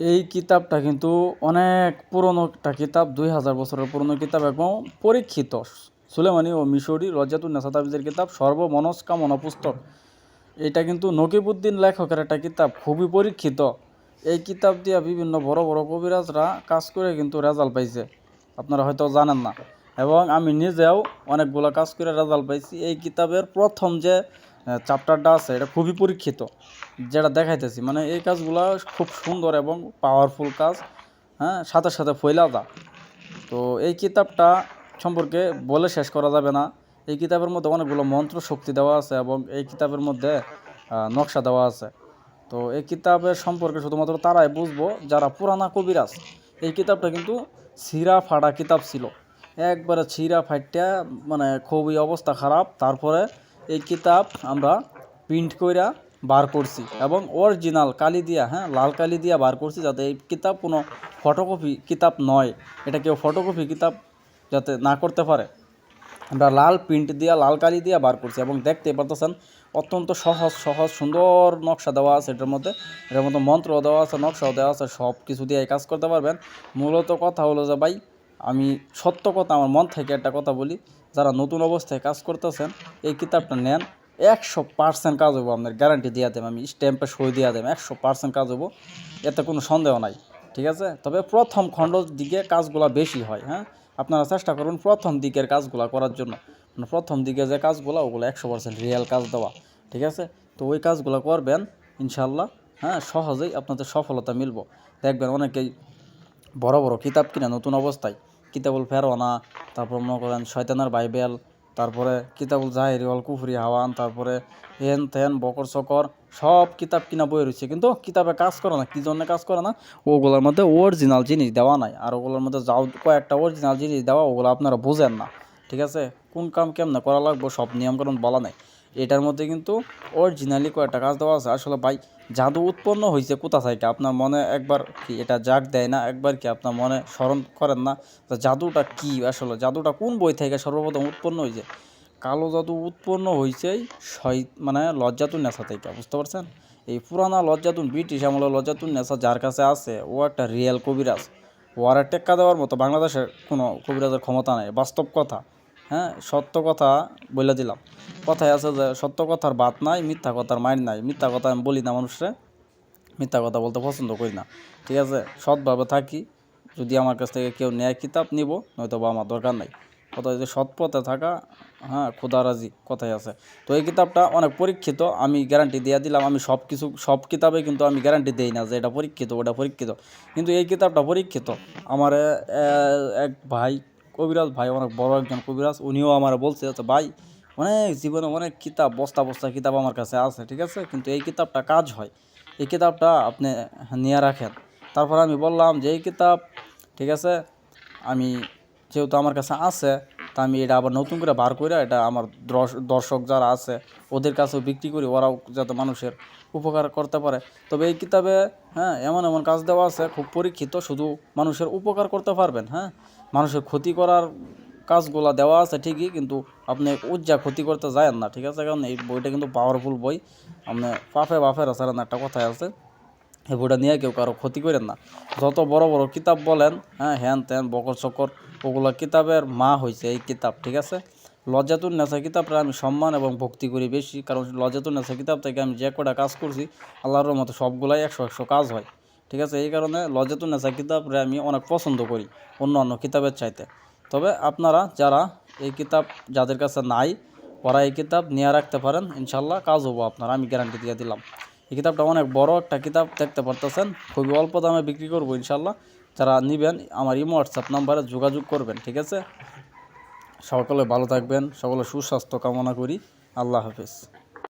এই কিতাবটা কিন্তু অনেক পুরনো একটা কিতাব, 2000 বছরের পুরনো কিতাব এবং পরীক্ষিত। সুলেমানি ও মিশরি রজাতুন নেসা তাবিজের কিতাব, সর্বমনস্কামনা পুস্তক। এটা কিন্তু নকিবউদ্দিন লেখকের একটা কিতাব, খুবই পরীক্ষিত। এই কিতাব দিয়া বিভিন্ন বড় বড় কবিরাজরা কাজ করে কিন্তু রেজাল্ট পাইছে, আপনারা হয়তো জানেন না। এবং আমি নিজেও অনেকগুলো কাজ করে রেজাল্ট পাইছি। এই কিতাবের প্রথম যে চ্যাপ্টারটা আছে এটা খুবই পরীক্ষিত, যেটা দেখাইতেছি। মানে এই কাজগুলো খুব সুন্দর এবং পাওয়ারফুল কাজ, হ্যাঁ, সাথে সাথে ফয়লা যা। তো এই কিতাবটা সম্পর্কে বলে শেষ করা যাবে না। এই কিতাবের মধ্যে অনেকগুলো মন্ত্র শক্তি দেওয়া আছে এবং এই কিতাবের মধ্যে নকশা দেওয়া আছে। তো এই কিতাবের সম্পর্কে শুধুমাত্র তারাই বুঝবো যারা পুরানা কবিরাজ। এই কিতাবটা কিন্তু ছিঁড়া ফাটা কিতাব ছিল, একবারে ছিঁড়া ফাইটা, মানে খুবই অবস্থা খারাপ। তারপরে এই কিতাব আমরা প্রিন্ট কইরা বার করছি এবং অরিজিনাল কালি দিয়া, হ্যাঁ, লাল কালি দিয়া বার করছি, যাতে এই কিতাব কোনো ফটোকপি কিতাব নয়। এটা কেউ ফটোকপি কিতাব যাতে না করতে পারে, আমরা লাল প্রিন্ট দিয়া, লাল কালি দিয়া বার করছি। এবং দেখতে পারতেছেন অত্যন্ত সহজ সহজ সুন্দর নকশা দেওয়া আছে এটার মধ্যে মন্ত্র দেওয়া আছে, নকশাও দেওয়া আছে, সব কিছু দিয়ে কাজ করতে পারবেন। মূলত কথা হলো যে ভাই, আমি সত্য কথা, আমার মন থেকে একটা কথা বলি, যারা নতুন অবস্থায় কাজ করতেছেন এই কিতাবটা নেন, 100% কাজ হবো। আপনার গ্যারান্টি দিয়ে দেব, আমি স্ট্যাম্পে সই দিয়ে দেব, 100% কাজ হবো, এতে কোনো সন্দেহ নাই। ঠিক আছে, তবে প্রথম খণ্ডর দিকে কাজগুলো বেশি হয়। হ্যাঁ, আপনারা চেষ্টা করুন প্রথম দিকের কাজগুলো করার জন্য, মানে প্রথম দিকে যে কাজগুলো ওগুলো 100% রিয়েল কাজ দেওয়া। ঠিক আছে, তো ওই কাজগুলো করবেন ইনশাল্লাহ, হ্যাঁ, সহজেই আপনাদের সফলতা মিলব। দেখবেন অনেকেই বড় বড় কিতাব কিনা নতুন অবস্থায়, কিতাবুল ফেরওয়ানা, তারপর মনে করেন শয়তানের বাইবেল, তারপরে কিতাবুল জাহেরি অল কুফরি হাওয়ান, তারপরে হেন তেন বকর সকর, সব কিতাব কিনা বই রয়েছে, কিন্তু কিতাবে কাজ করে না। কী জন্য কাজ করে না? ওগুলোর মধ্যে অরিজিনাল জিনিস দেওয়া নাই, আর ওগুলোর মধ্যে যাও কয়েকটা অরিজিনাল জিনিস দেওয়া, ওগুলো আপনারা বোঝেন না। ঠিক আছে, কোন কাম কেমনে করা লাগবে সব নিয়মকানুন বলা নাই। এটার মধ্যে কিন্তু অরিজিনালি কয়েকটা কাজ দেওয়া আছে। আসলে ভাই, জাদু উৎপন্ন হয়েছে কোথা থেকে? আপনার মনে একবার কি এটা জাগ দেয় না? একবার কি আপনার মনে স্মরণ করেন না জাদুটা কি? আসলে জাদুটা কোন বই থেকে সর্বপ্রথম উৎপন্ন হয়েছে? কালো জাদু উৎপন্ন হয়েছে মানে লজ্জাতুন নেশা থেকে, বুঝতে পারছেন? এই পুরানা লজ্জাতুন, ব্রিটিশ আমলের লজ্জাতুন নেশা যার কাছে আছে, ও একটা রিয়েল কবিরাজ। ও আর টেক্কা দেওয়ার মতো বাংলাদেশের কোনো কবিরাজের ক্ষমতা নেই, বাস্তব কথা। হ্যাঁ, সত্য কথা বলে দিলাম। কথায় আছে যে সত্য কথার বাত নাই, মিথ্যা কথার মাইর নাই। মিথ্যা কথা আমি বলি না মানুষরে, মিথ্যা কথা বলতে পছন্দ করি না। ঠিক আছে, সৎভাবে থাকি। যদি আমার কাছ থেকে কেউ নেয় কিতাব নিব, নয়তো বা আমার দরকার নাই। কথা হচ্ছে সৎ পথে থাকা, হ্যাঁ, খোদারাজি কথাই আছে। তো এই কিতাবটা অনেক পরীক্ষিত, আমি গ্যারান্টি দিয়ে দিলাম। আমি সব কিতাবে কিন্তু আমি গ্যারান্টি দিই না যে এটা পরীক্ষিত ওটা পরীক্ষিত, কিন্তু এই কিতাবটা পরীক্ষিত। আমার এক ভাই, কবিরাজ ভাই, অনেক বড় একজন কবিরাজ, উনিও আমার বলছে আচ্ছা ভাই, অনেক জীবনে অনেক কিতাব, বস্তা বস্তা কিতাব আমার কাছে আছে, ঠিক আছে, কিন্তু এই কিতাবটা কাজ হয়, এই কিতাবটা আপনি নিয়ে রাখেন। তারপর আমি বললাম যে এই কিতাব, ঠিক আছে, আমি যেহেতু আমার কাছে আছে, তা আমি এটা আবার নতুন করে বার করে এটা আমার দর্শক যারা আছে ওদের কাছেও বিক্রি করি, ওরাও যাতে মানুষের উপকার করতে পারে। তবে এই কিতাবে, হ্যাঁ, এমন এমন কাজ দেওয়া আছে খুব পরীক্ষিত, শুধু মানুষের উপকার করতে পারবেন। হ্যাঁ, মানুষের ক্ষতি করার কাজগুলো দেওয়া আছে ঠিকই, কিন্তু আপনি উজ্জা ক্ষতি করতে যায়েন না। ঠিক আছে, কারণ এই বইটা কিন্তু পাওয়ারফুল বই। আপনি পাফে বাফের আসারেন একটা কথাই আছে, এই বইটা নিয়ে কেউ কারো ক্ষতি করেন না। যত বড় বড় কিতাব বলেন, হ্যাঁ, হ্যান ত্যান বকর চকর, ওগুলো কিতাবের মা হয়েছে এই কিতাব। ঠিক আছে, লজ্জাতুন নেসা কিতাবটা আমি সম্মান এবং ভক্তি করি বেশি, কারণ লজ্জাতুন নেসা কিতাব থেকে আমি যে কটা কাজ করছি আল্লাহর মতো সবগুলাই 100 কাজ হয়। ঠিক আছে, এই কারণে লজ্জাতুন নেসা কিতাবরে আমি অনেক পছন্দ করি অন্য অন্য কিতাবের চাইতে। তবে আপনারা যারা এই কিতাব যাদের কাছে নাই, ওরা এই কিতাব নিয়ে রাখতে পারেন, ইনশাল্লাহ কাজ হবো আপনারা, আমি গ্যারান্টি দিয়ে দিলাম। এই কিতাবটা অনেক বড় একটা কিতাব, দেখতে পারতেছেন, খুবই অল্প দামে বিক্রি করবো ইনশাল্লাহ। যারা নেবেন আমার ইমো হোয়াটসঅ্যাপ নাম্বারে যোগাযোগ করবেন। ঠিক আছে, সকলে ভালো থাকবেন, সকলে সুস্বাস্থ্য কামনা করি। আল্লাহ হাফেজ।